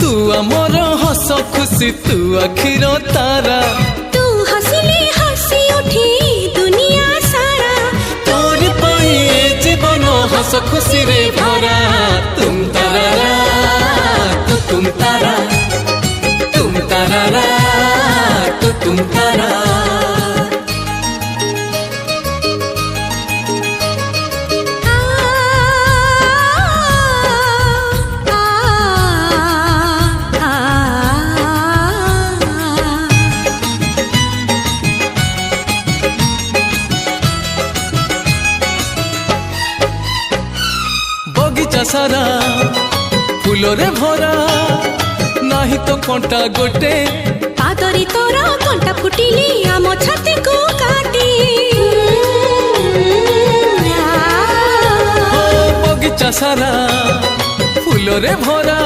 तू आमर हस खुशी तू आखिर तारा तू हसिले हसी उठी दुनिया सारा तोर पाई जीवन हस खुशी रे भरा तुम तारा तुम तारा तुम तारा तुम तारा बगीचा सारा फूलरे भरा नाही तो कंटा गोटे पादरी तोरा कंटा फुटिली आम छाती को काटी बगीचा सारा फूलरे भरा।